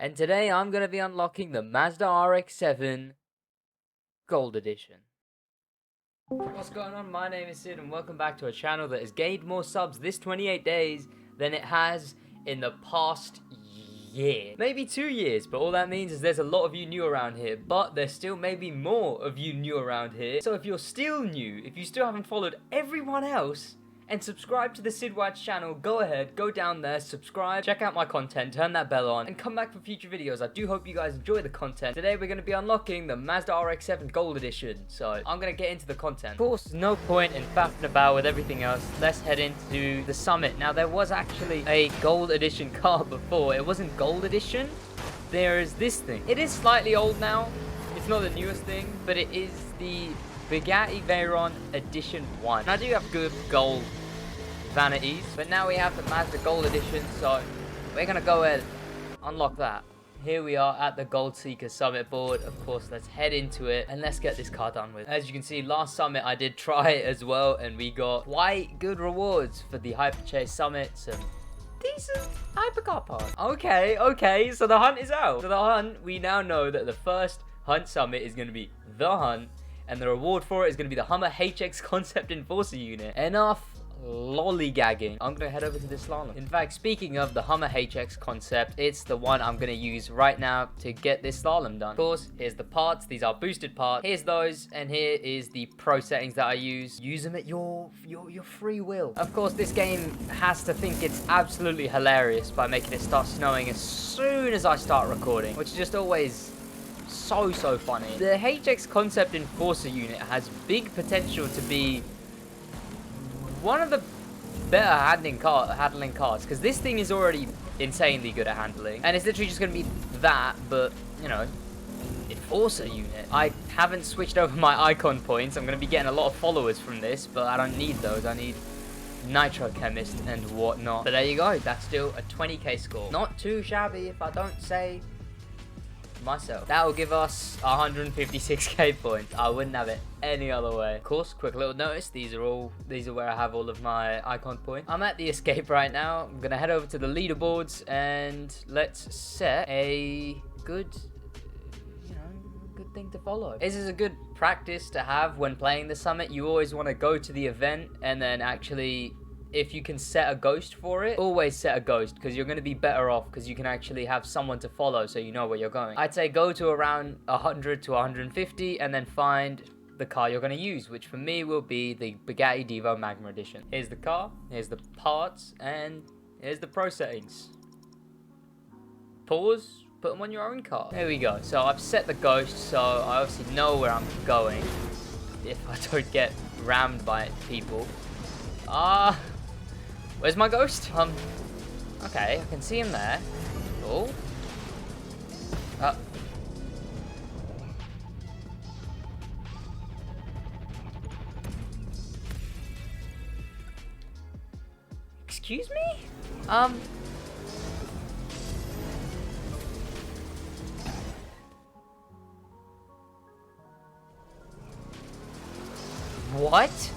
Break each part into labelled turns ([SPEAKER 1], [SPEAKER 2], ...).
[SPEAKER 1] And today I'm going to be unlocking the Mazda RX-7 Gold Edition. What's going on? My name is Sid and welcome back to a channel that has gained more subs this 28 days than it has in the past year. Maybe 2 years, but all that means is there's a lot of you new around here, but there's still maybe more of you new around here. So if you're still new, if you still haven't followed everyone else, and subscribe to the Sid White's channel, go ahead, go down there, subscribe, check out my content, turn that bell on, and come back for future videos. I do hope you guys enjoy the content. Today we're going to be unlocking the Mazda RX-7 Gold Edition, so I'm going to get into the content. Of course, there's no point in faffing about with everything else. Let's head into the summit. Now, there was actually a Gold Edition car before. It wasn't Gold Edition. There is this thing. It is slightly old now. It's not the newest thing, but it is the Bugatti Veyron Edition 1. And I do have good gold vanities, but now we have the Mazda Gold Edition, so we're gonna go ahead and unlock that. Here we are at the Gold Seeker Summit board. Of course, let's head into it and let's get this car done with. As you can see, last summit I did try it as well, and we got quite good rewards for the Hyper Chase Summit. Some decent hypercar parts. Okay, so the hunt is out. So the hunt, we now know that the first hunt summit is gonna be the hunt, and the reward for it is gonna be the Hummer HX Concept Enforcer unit. Enough lollygagging. I'm gonna head over to the Slalom. In fact, speaking of the Hummer HX concept, it's the one I'm gonna use right now to get this Slalom done. Of course, here's the parts. These are boosted parts. Here's those, and here is the pro settings that I use. Use them at your free will. Of course, this game has to think it's absolutely hilarious by making it start snowing as soon as I start recording, which is just always so funny. The HX Concept Enforcer unit has big potential to be one of the better handling cars, because this thing is already insanely good at handling, and it's literally just going to be that, but, you know, enforcer unit. I haven't switched over my icon points. I'm going to be getting a lot of followers from this, but I don't need those. I need Nitro Chemist and whatnot. But there you go. That's still a 20k score. Not too shabby, if I don't say myself. That will give us 156k points. I wouldn't have it any other way. Of course, quick little notice, these are where I have all of my icon points. I'm at the escape right now. I'm gonna head over to the leaderboards and let's set a good thing to follow. This is a good practice to have when playing the summit. You always want to go to the event and then actually, if you can set a ghost for it, always set a ghost, because you're going to be better off, because you can actually have someone to follow so you know where you're going. I'd say go to around 100 to 150 and then find the car you're going to use, which for me will be the Bugatti Divo Magma Edition. Here's the car, here's the parts, and here's the pro settings. Pause, put them on your own car. There we go. So I've set the ghost, so I obviously know where I'm going if I don't get rammed by people. Where's my ghost? Okay, I can see him there. Oh. Excuse me? What?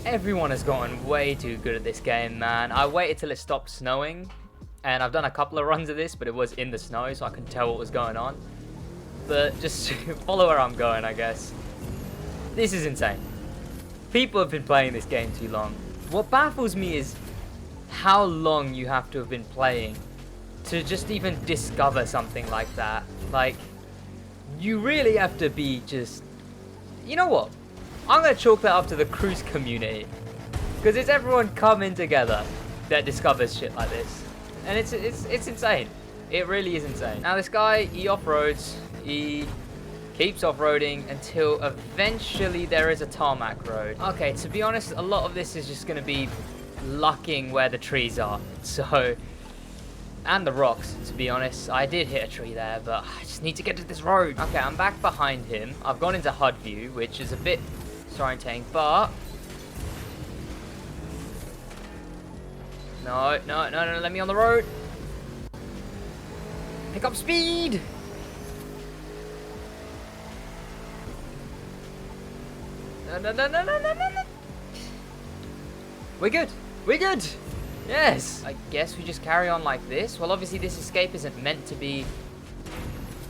[SPEAKER 1] Everyone has gotten way too good at this game, man. I waited till it stopped snowing, and I've done a couple of runs of this, but it was in the snow, so I couldn't tell what was going on. But just follow where I'm going, I guess. This is insane. People have been playing this game too long. What baffles me is how long you have to have been playing to just even discover something like that. Like, you really have to be just... You know what? I'm going to chalk that up to the cruise community, because it's everyone coming together that discovers shit like this, and it's insane. It really is insane. Now this guy, he off-roads, he keeps off-roading until eventually there is a tarmac road. Okay, to be honest, a lot of this is just going to be lucking where the trees are, so, and the rocks, to be honest. I did hit a tree there, but I just need to get to this road. Okay, I'm back behind him. I've gone into HUD view, which is a bit disorientating, but no, let me on the road. Pick up speed. No. We're good. We're good. Yes. I guess we just carry on like this. Well, obviously this escape isn't meant to be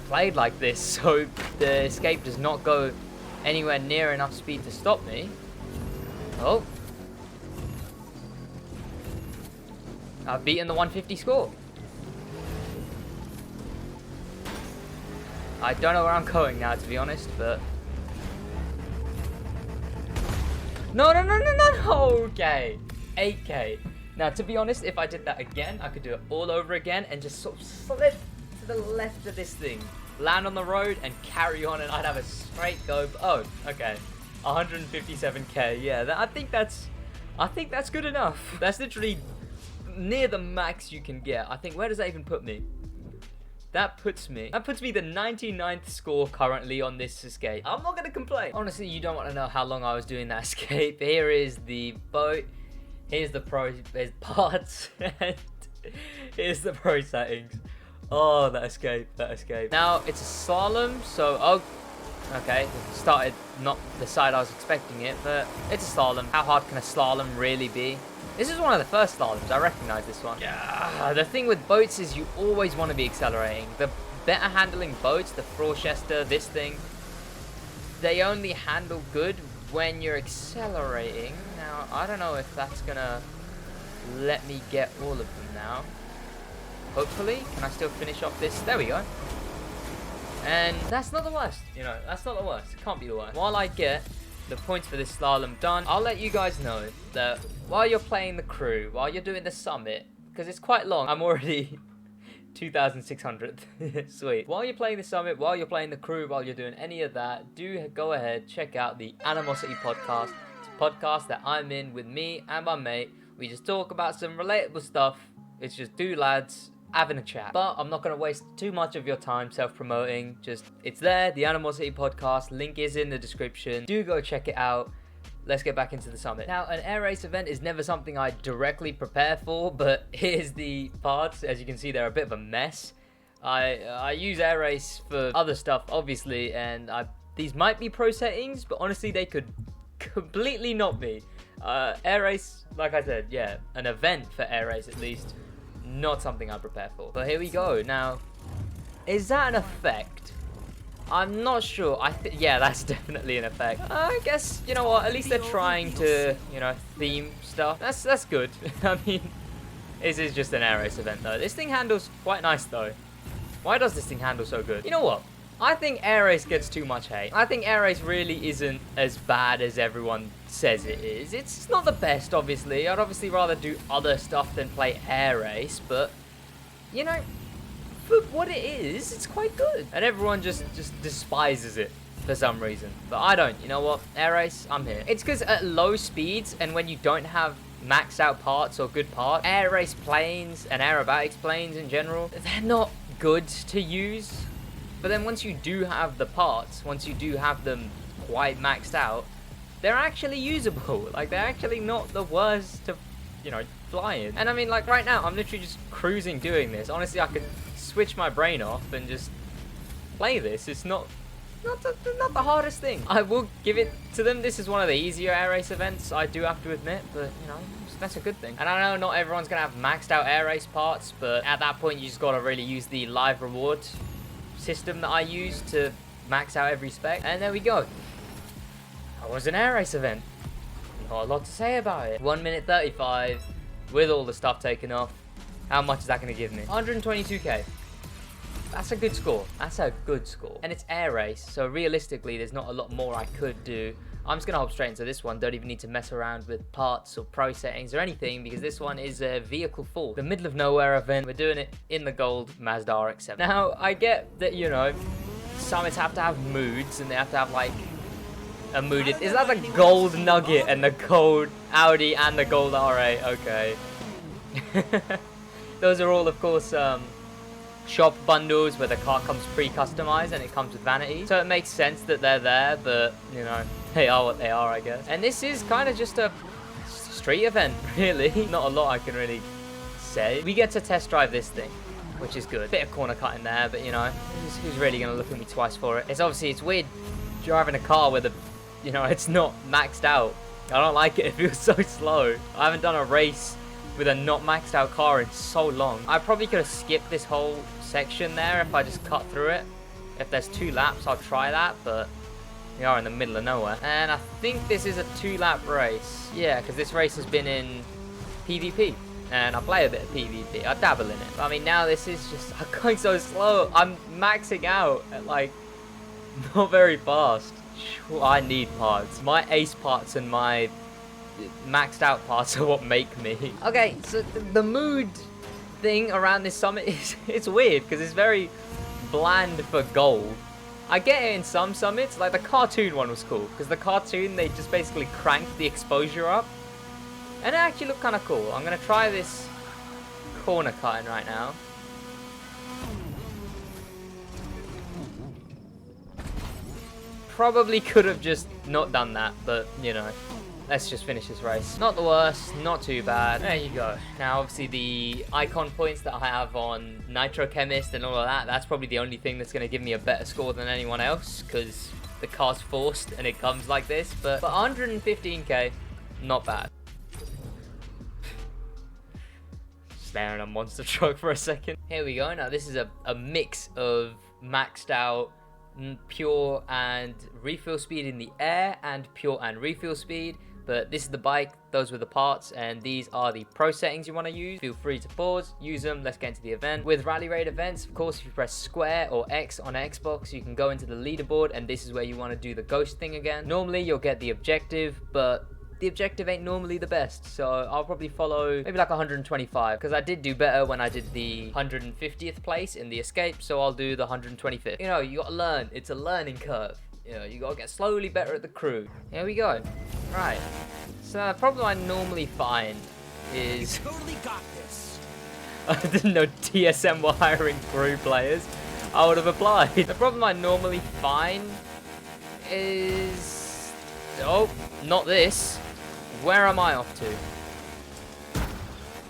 [SPEAKER 1] played like this, so the escape does not go anywhere near enough speed to stop me. Oh. I've beaten the 150 score. I don't know where I'm going now, to be honest, but... No, no, no, no, no, no! Okay. 8K. Now, to be honest, if I did that again, I could do it all over again and just sort of slip to the left of this thing. Land on the road and carry on, and I'd have a straight go. Oh, okay. 157K. Yeah, I think that's good enough. That's literally near the max you can get. I think, where does that even put me? That puts me the 99th score currently on this escape. I'm not gonna complain. Honestly, you don't want to know how long I was doing that escape. Here is the boat. Here's the there's parts. And here's the pro settings. Oh, that escape. Now, it's a slalom, so, oh, okay. It started not the side I was expecting it, but it's a slalom. How hard can a slalom really be? This is one of the first slaloms. I recognize this one. Yeah. The thing with boats is you always want to be accelerating. The better handling boats, the Frauchester, this thing, they only handle good when you're accelerating. Now, I don't know if that's gonna let me get all of them now. Hopefully. Can I still finish off this? There we go. And that's not the worst. You know, that's not the worst. Can't be the worst. While I get the points for this slalom done, I'll let you guys know that while you're playing the crew, while you're doing the summit, because it's quite long, I'm already 2,600. Sweet. While you're playing the summit, while you're playing the crew, while you're doing any of that, do go ahead, check out the Animosity podcast. It's a podcast that I'm in with me and my mate. We just talk about some relatable stuff. It's just two lads having a chat. But I'm not going to waste too much of your time self-promoting. Just, it's there, the Animosity podcast. Link is in the description. Do go check it out. Let's get back into the summit. Now, an air race event is never something I directly prepare for, but here's the parts. As you can see, they're a bit of a mess. I use air race for other stuff, obviously, and these might be pro settings, but honestly, they could completely not be. Air race, like I said, yeah, an event for air race at least. Not something I prepare for. But here we go. Now, is that an effect? I'm not sure. Yeah, that's definitely an effect. I guess, you know what, at least they're trying to, you know, theme stuff. That's good. I mean, this is just an air race event though. This thing handles quite nice though. Why does this thing handle so good? You know what? I think air race gets too much hate. I think air race really isn't as bad as everyone says it is. It's not the best, obviously. I'd obviously rather do other stuff than play air race, but, you know, for what it is, it's quite good. And everyone just despises it for some reason. But I don't. You know what? Air race, I'm here. It's because at low speeds and when you don't have maxed out parts or good parts, air race planes and aerobatics planes in general, they're not good to use. But then once you do have the parts, once you do have them quite maxed out, they're actually usable. Like, they're actually not the worst to, you know, fly in. And I mean, like, right now, I'm literally just cruising doing this. Honestly, I could switch my brain off and just play this. It's not the hardest thing. I will give it to them. This is one of the easier air race events, I do have to admit. But, you know, that's a good thing. And I know not everyone's going to have maxed out air race parts, but at that point, you just got to really use the live reward system that I use to max out every spec. And there we go. That was an air race event. Not a lot to say about it. 1 minute 35 with all the stuff taken off. How much is that going to give me? 122k. That's a good score. That's a good score. And it's air race, so realistically there's not a lot more I could do. I'm just going to hop straight into this one. Don't even need to mess around with parts or pro settings or anything, because this one is a vehicle full. The middle of nowhere event. We're doing it in the gold Mazda RX-7. Now, I get that, you know, summits have to have moods and they have to have, like, a mood. Is that the gold Nugget and the gold Audi and the gold R8? Okay. Those are all, of course, shop bundles where the car comes pre-customized and it comes with vanity. So it makes sense that they're there, but, you know, they are what they are, I guess. And this is kind of just a street event, really. Not a lot I can really say. We get to test drive this thing, which is good. Bit of corner cut in there, but, you know, who's really going to look at me twice for it? It's weird driving a car where the, you know, it's not maxed out. I don't like it. It feels so slow. I haven't done a race with a not maxed out car in so long. I probably could have skipped this whole section there if I just cut through it. If there's 2 laps, I'll try that, but we are in the middle of nowhere. And I think this is a 2-lap race. Yeah, because this race has been in PvP. And I play a bit of PvP. I dabble in it. But I mean, now this is just... I'm going so slow. I'm maxing out at, like, not very fast. I need parts. My ace parts and my maxed out parts are what make me. Okay, so the mood thing around this summit is it's weird because it's very bland for gold. I get it in some summits, like the cartoon one was cool because the cartoon they just basically cranked the exposure up and it actually looked kind of cool. I'm gonna try this corner cutting right now. Probably could have just not done that, but you know, let's just finish this race. Not the worst, not too bad. There you go. Now, obviously, the icon points that I have on Nitro Chemist and all of that, that's probably the only thing that's going to give me a better score than anyone else, because the car's forced and it comes like this. But 115k, not bad. Staring at a monster truck for a second. Here we go. Now, this is a mix of maxed out pure and refill speed in the air and pure and refill speed, but this is the bike, those were the parts, and these are the pro settings you want to use. Feel free to pause, use them. Let's get into the event. With rally raid events, of course, if you press square or X on Xbox, you can go into the leaderboard, and this is where you want to do the ghost thing again. Normally you'll get the objective, but the objective ain't normally the best, so I'll probably follow maybe like 125, because I did do better when I did the 150th place in the escape, so I'll do the 125th. You know, you gotta learn. It's a learning curve. You know, you gotta get slowly better at the crew. Here we go. Right. So the problem I normally find is... You totally got this. I didn't know TSM were hiring crew players. I would have applied. The problem I normally find is... Oh, not this. Where am I off to?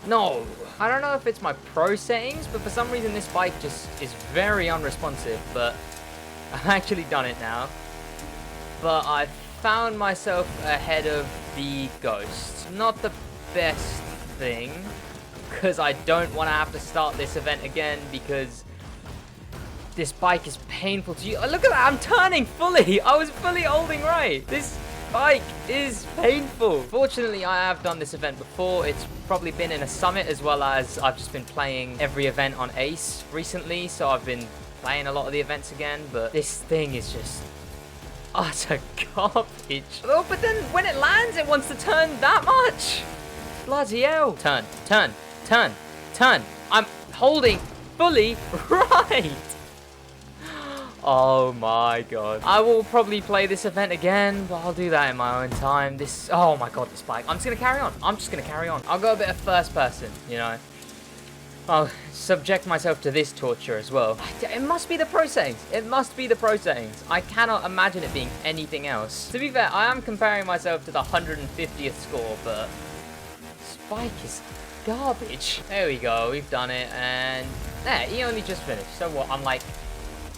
[SPEAKER 1] No. I don't know if it's my pro settings, but for some reason this bike just is very unresponsive, but I've actually done it now. But I found myself ahead of the Ghost. Not the best thing, because I don't want to have to start this event again, because this bike is painful to use. Oh, look at that, I'm turning fully. I was fully holding right. This bike is painful. Fortunately, I have done this event before. It's probably been in a summit, as well as I've just been playing every event on Ace recently, so I've been playing a lot of the events again, but this thing is just utter garbage. Oh, but then when it lands, it wants to turn that much. Bloody hell. Turn, turn, turn, turn. I'm holding fully right. Oh my god. I will probably play this event again, but I'll do that in my own time. This, oh my god, this bike. I'm just gonna carry on. I'm just gonna carry on. I'll go a bit of first person, you know. I'll subject myself to this torture as well. It must be the pro settings. It must be the pro settings. I cannot imagine it being anything else. To be fair, I am comparing myself to the 150th score, but this bike is garbage. There we go. We've done it, and there, he only just finished. So what? I'm like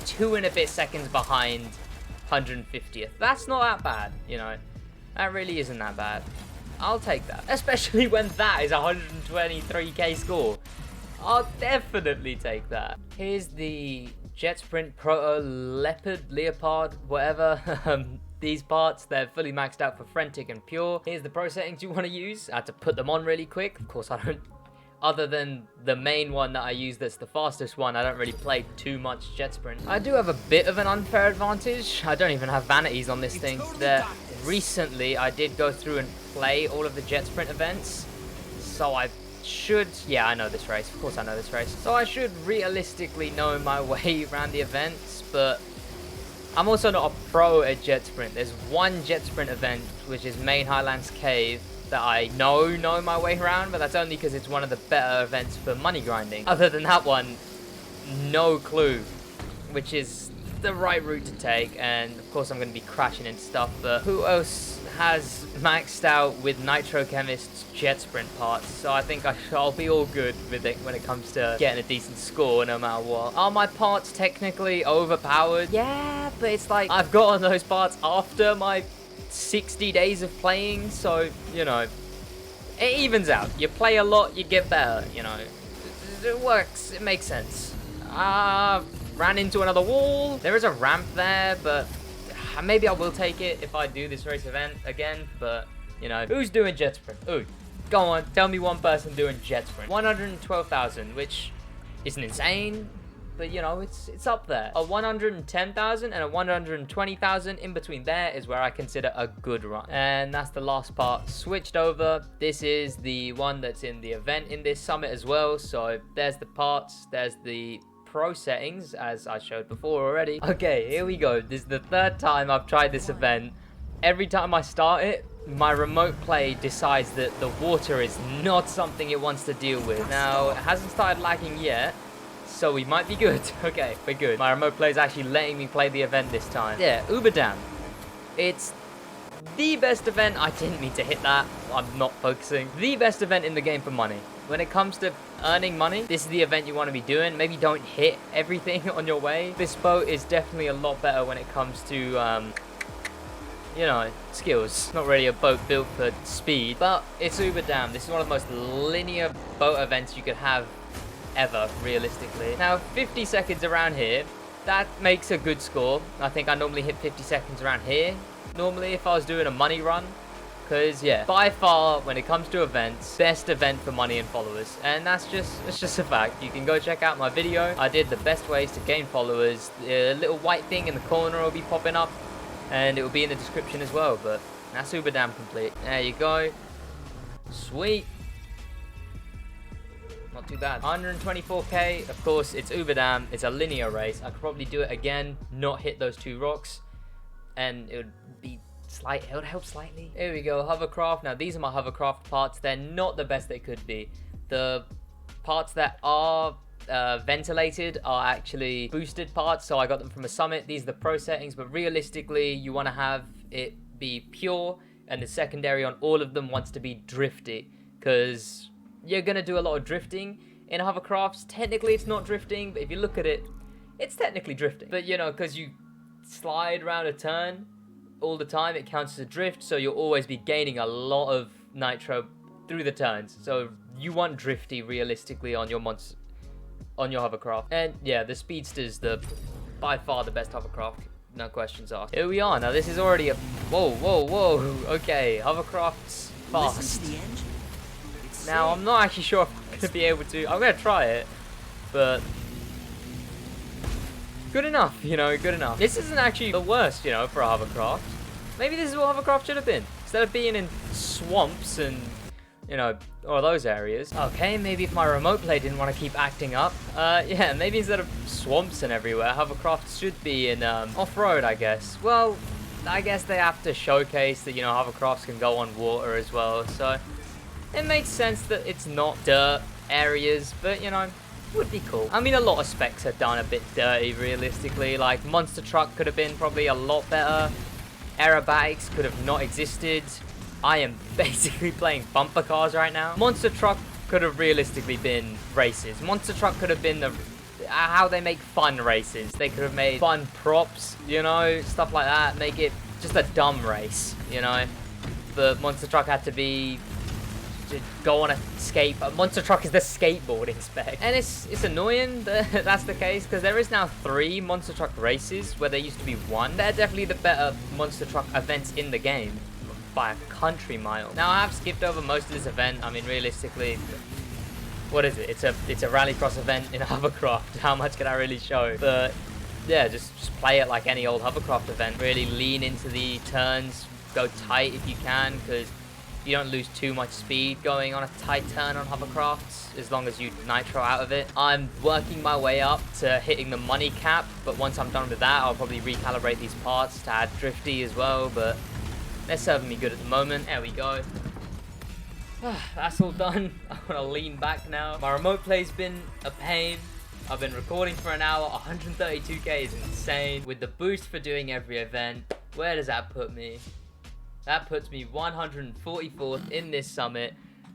[SPEAKER 1] 2 and a bit seconds behind 150th. That's not that bad, you know. That really isn't that bad. I'll take that. Especially when that is a 123k score. I'll definitely take that. Here's the Jet Sprint Proto Leopard, whatever. These parts, they're fully maxed out for Frentic and Pure. Here's the pro settings you want to use. I had to put them on really quick. Of course, I don't... Other than the main one that I use that's the fastest one, I don't really play too much Jet Sprint. I do have a bit of an unfair advantage. I don't even have vanities on this thing. Recently, I did go through and play all of the Jet Sprint events. So I should... Yeah, I know this race. Of course I know this race. So I should realistically know my way around the events, but I'm also not a pro at Jet Sprint. There's one Jet Sprint event, which is Main Highlands Cave, that I know my way around, but that's only because it's one of the better events for money grinding. Other than that one, no clue, which is the right route to take, and of course I'm going to be crashing into stuff, but who else has maxed out with Nitro Chemist's Jet Sprint parts? So I think I'll be all good with it when it comes to getting a decent score no matter what. Are my parts technically overpowered? Yeah, but it's like I've gotten those parts after my 60 days of playing, so, you know, it evens out. You play a lot, you get better, you know. It works, it makes sense. Ran into another wall. There is a ramp there, but maybe I will take it if I do this race event again, but, you know, who's doing jet sprint? Ooh, go on, tell me one person doing jet sprint. 112,000, which isn't insane, but, you know, it's up there. A 110,000 and a 120,000 in between there is where I consider a good run. And that's the last part switched over. This is the one that's in the event in this summit as well. So there's the parts, there's the pro settings, as I showed before already. Okay, here we go. This is the third time I've tried this event. Every time I start it, my remote play decides that the water is not something it wants to deal with. Now, it hasn't started lagging yet, so we might be good. Okay, we're good. My remote play is actually letting me play the event this time. Yeah, Uber Dam. It's the best event. I didn't mean to hit that. I'm not focusing. The best event in the game for money. When it comes to earning money, this is the event you want to be doing. Maybe don't hit everything on your way. This boat is definitely a lot better when it comes to, you know, skills. Not really a boat built for speed, but it's Uber Dam. This is one of the most linear boat events you could have ever, realistically. Now, 50 seconds around here, that makes a good score. I think I normally hit 50 seconds around here, normally, if I was doing a money run. Because, yeah, by far, when it comes to events, best event for money and followers. And that's just a fact. You can go check out my video. I did the best ways to gain followers. The little white thing in the corner will be popping up, and it will be in the description as well. But that's Uber Dam complete. There you go. Sweet. Not too bad. 124k. Of course, it's Uber Dam. It's a linear race. I could probably do it again, not hit those two rocks, and it would be slight. It would help slightly. Here we go. Hovercraft. Now, these are my hovercraft parts. They're not the best they could be. The parts that are ventilated are actually boosted parts, so I got them from a summit. These are the pro settings, but realistically, you want to have it be pure, and the secondary on all of them wants to be drifty, because you're going to do a lot of drifting in hovercrafts. Technically, it's not drifting, but if you look at it, it's technically drifting. But, you know, because you slide around a turn all the time, it counts as a drift, so you'll always be gaining a lot of nitro through the turns. So you want drifty, realistically, on your hovercraft. And, yeah, the Speedster's by far the best hovercraft. No questions asked. Here we are. Now, this is already a... Whoa. Okay, hovercraft's fast. Now, I'm not actually sure if I'm going to be able to... I'm going to try it, but... good enough, you know, good enough. This isn't actually the worst, you know, for a hovercraft. Maybe this is what hovercraft should have been. Instead of being in swamps and, you know, or those areas. Okay, maybe if my remote play didn't want to keep acting up. Yeah, maybe instead of swamps and everywhere, hovercraft should be in off-road, I guess. Well, I guess they have to showcase that, you know, hovercrafts can go on water as well, so... it makes sense that it's not dirt areas, but, you know, would be cool. I mean, a lot of specs are done a bit dirty, realistically. Like, Monster Truck could have been probably a lot better. Aerobatics could have not existed. I am basically playing bumper cars right now. Monster Truck could have realistically been races. Monster Truck could have been how they make fun races. They could have made fun props, you know, stuff like that. Make it just a dumb race, you know. But Monster Truck had to be... to go on a skate. Monster Truck is the skateboarding spec, and it's annoying that that's the case, because there is now 3 Monster Truck races where there used to be 1. They're definitely the better Monster Truck events in the game by a country mile. Now, I have skipped over most of this event. I mean, realistically, what is it? It's a rallycross event in hovercraft. How much can I really show? But yeah, just play it like any old hovercraft event. Really lean into the turns, go tight if you can, because you don't lose too much speed going on a tight turn on hovercrafts, as long as you nitro out of it. I'm working my way up to hitting the money cap, but once I'm done with that, I'll probably recalibrate these parts to add drifty as well, but they're serving me good at the moment. There we go. That's all done. I want to lean back now. My remote play's been a pain. I've been recording for an hour. 132k is insane. With the boost for doing every event, where does that put me? That puts me 144th in this summit.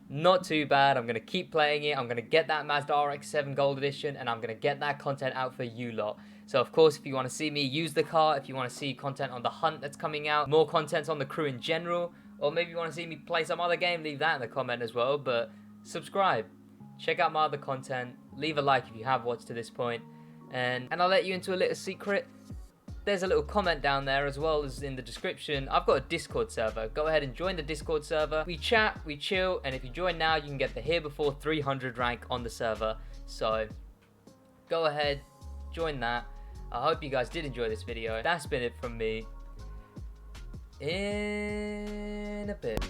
[SPEAKER 1] not too bad. I'm going to keep playing it. I'm going to get that Mazda RX-7 Gold Edition, and I'm going to get that content out for you lot. So, of course, if you want to see me use the car, if you want to see content on the hunt that's coming out, more content on the crew in general, or maybe you want to see me play some other game, leave that in the comment as well. But subscribe, check out my other content, leave a like if you have watched to this point, and I'll let you into a little secret. There's a little comment down there as well as in the description. I've got a Discord server. Go ahead and join the Discord server. We chat, we chill, and if you join now, you can get the Here Before 300 rank on the server. So go ahead, join that. I hope you guys did enjoy this video. That's been it from me. In a bit.